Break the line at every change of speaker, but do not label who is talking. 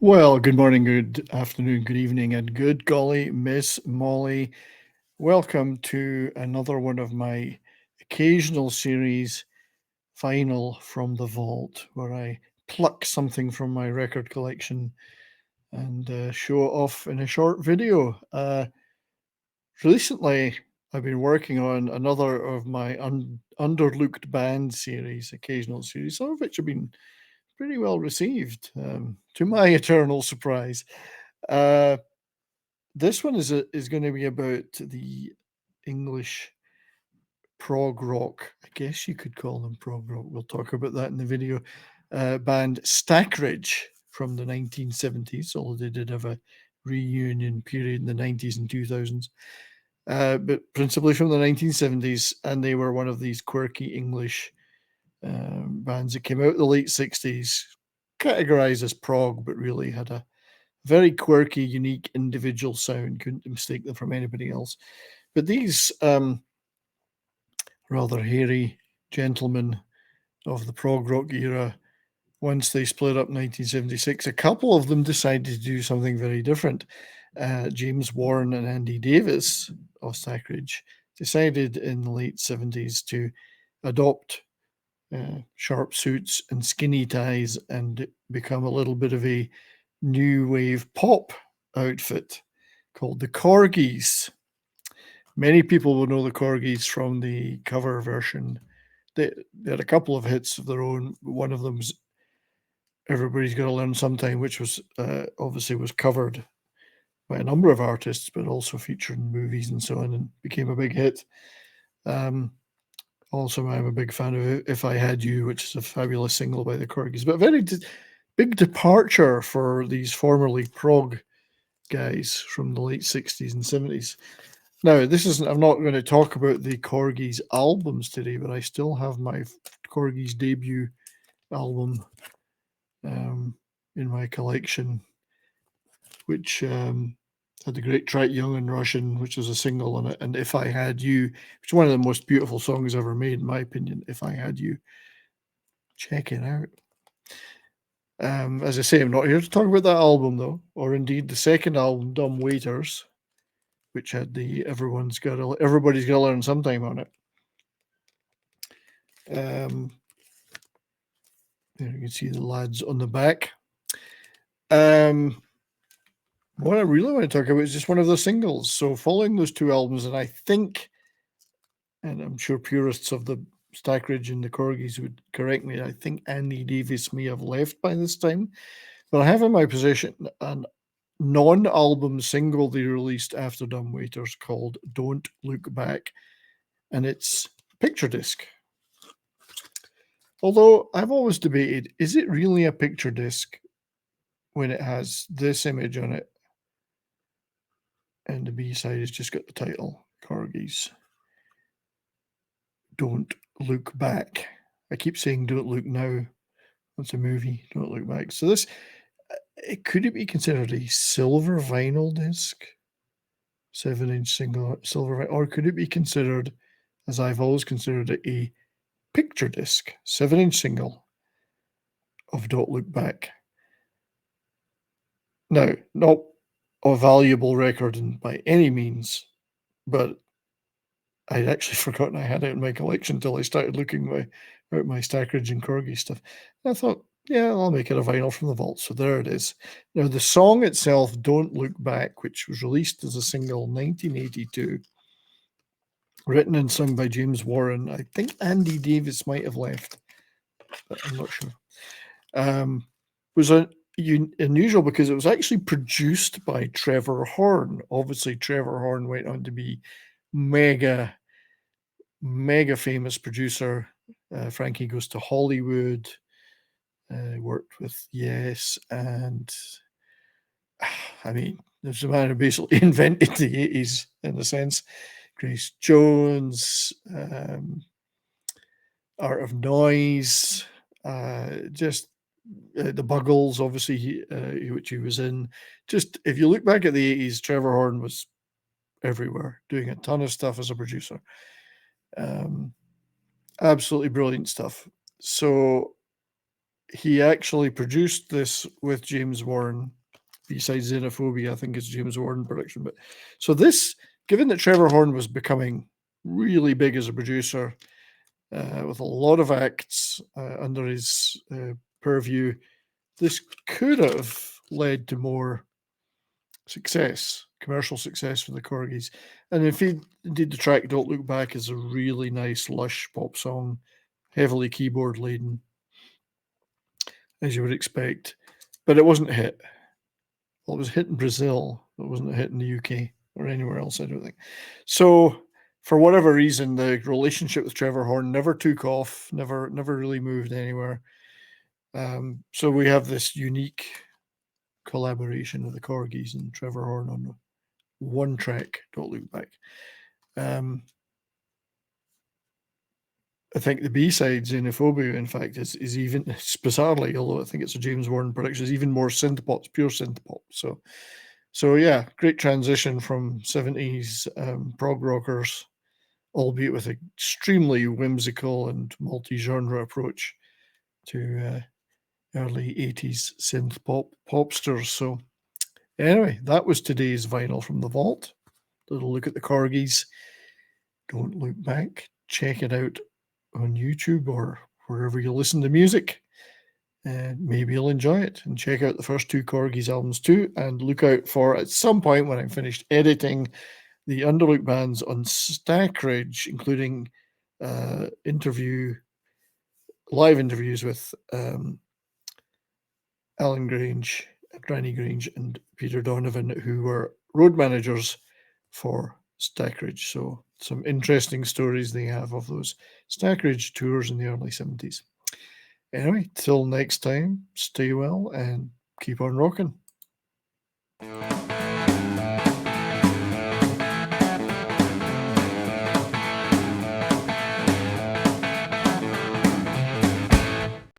Well, good morning, good afternoon, good evening, and good golly, Miss Molly. Welcome to another one of my occasional series, Final from the Vault, where I pluck something from my record collection and show it off in a short video. Recently, I've been working on another of my underlooked band series, occasional series, some of which have been pretty well received, to my eternal surprise. Uh, This one is gonna be about the English prog rock, I guess you could call them prog rock, we'll talk about that in the video, band Stackridge from the 1970s, although they did have a reunion period in the 90s and 2000s, but principally from the 1970s, and they were one of these quirky English, bands that came out in the late '60s, categorized as prog, but really had a very quirky, unique, individual sound. Couldn't mistake them from anybody else. But these rather hairy gentlemen of the prog rock era, once they split up in 1976, a couple of them decided to do something very different. James Warren and Andy Davis of Stackridge decided in the late 70s to adopt sharp suits and skinny ties and become a little bit of a new wave pop outfit called the Korgis. Many people will know the Korgis from the cover version. They had a couple of hits of their own. One of them's "Everybody's Got to Learn Sometime," which was obviously was covered by a number of artists, but also featured in movies and so on, and became a big hit. Um, Also, I'm a big fan of "If I Had You," which is a fabulous single by the Korgis, but a very big departure for these formerly prog guys from the late 60s and 70s. Now, this isn't, I'm not going to talk about the Corgis albums today, but I still have my Corgis debut album um, in my collection, which had the great track Young and Russian, which was a single on it, and If I Had You, which is one of the most beautiful songs ever made, in my opinion. If I Had You, check it out. As I say, I'm not here to talk about that album, though, or indeed the second album, Dumb Waiters, which had the Everybody's Gotta Learn Sometime on it. Um, there you can see the lads on the back. Um, what I really want to talk about is just one of the singles. So following those two albums, and I think, and I'm sure purists of the Stackridge and the Corgis would correct me, I think Andy Davis may have left by this time, but I have in my possession an non-album single they released after Dumb Waiters called Don't Look Back, and it's picture disc. Although I've always debated, is it really a picture disc when it has this image on it and the B side has just got the title Corgis Don't Look Back. I keep saying Don't Look Now. That's a movie, Don't Look Back. So this, could it be considered a silver vinyl disc? 7-inch single silver, or could it be considered, as I've always considered it, a picture disc, 7-inch single of Don't Look Back? Now, not a valuable record by any means, but I'd actually forgotten I had it in my collection until I started looking at my Stackridge and Corgi stuff. And I thought, yeah, I'll make it a vinyl from the vault. So there it is. Now, the song itself, Don't Look Back, which was released as a single in 1982, written and sung by James Warren. I think Andy Davis might have left, but I'm not sure. Was unusual because it was actually produced by Trevor Horn. Obviously, Trevor Horn went on to be mega mega famous producer. Frankie Goes to Hollywood, worked with Yes, and I mean, there's a man who basically invented the 80s in a sense. Grace Jones, Art of Noise, just the Buggles, obviously, which he was in. Just if you look back at the 80s, Trevor Horn was everywhere, doing a ton of stuff as a producer. Um, Absolutely brilliant stuff. So he actually produced this with James Warren. Besides Xenophobia, I think it's James Warren production. But so this, given that Trevor Horn was becoming really big as a producer, with a lot of acts under his purview, this could have led to more success, commercial success for the Korgis. And indeed, the track "Don't Look Back" is a really nice, lush pop song, heavily keyboard laden, as you would expect. But it wasn't a hit. Well, it was a hit in Brazil. It wasn't a hit in the UK or anywhere else, I don't think. So, for whatever reason, the relationship with Trevor Horn never took off, never really moved anywhere. So we have this unique collaboration with the Korgis and Trevor Horn on one track, "Don't Look Back." Um, I think the B-side, "Xenophobia," in fact, is even bizarrely, although I think it's a James Warren production, is even more synth pop, it's pure synth pop. So yeah, great transition from 70s prog rockers, albeit with an extremely whimsical and multi-genre approach to early 80s synth popsters. So anyway, that was today's vinyl from the vault. Little look at the Korgis. Don't Look Back. Check it out on YouTube or wherever you listen to music. And maybe you'll enjoy it. And check out the first two Korgis albums too. And look out for, at some point when I'm finished editing, the Underlook bands on Stackridge, including live interviews with Alan Grange, Granny Grange, and Peter Donovan, who were road managers for Stackridge. So some interesting stories they have of those Stackridge tours in the early 70s. Anyway, till next time, stay well and keep on rocking.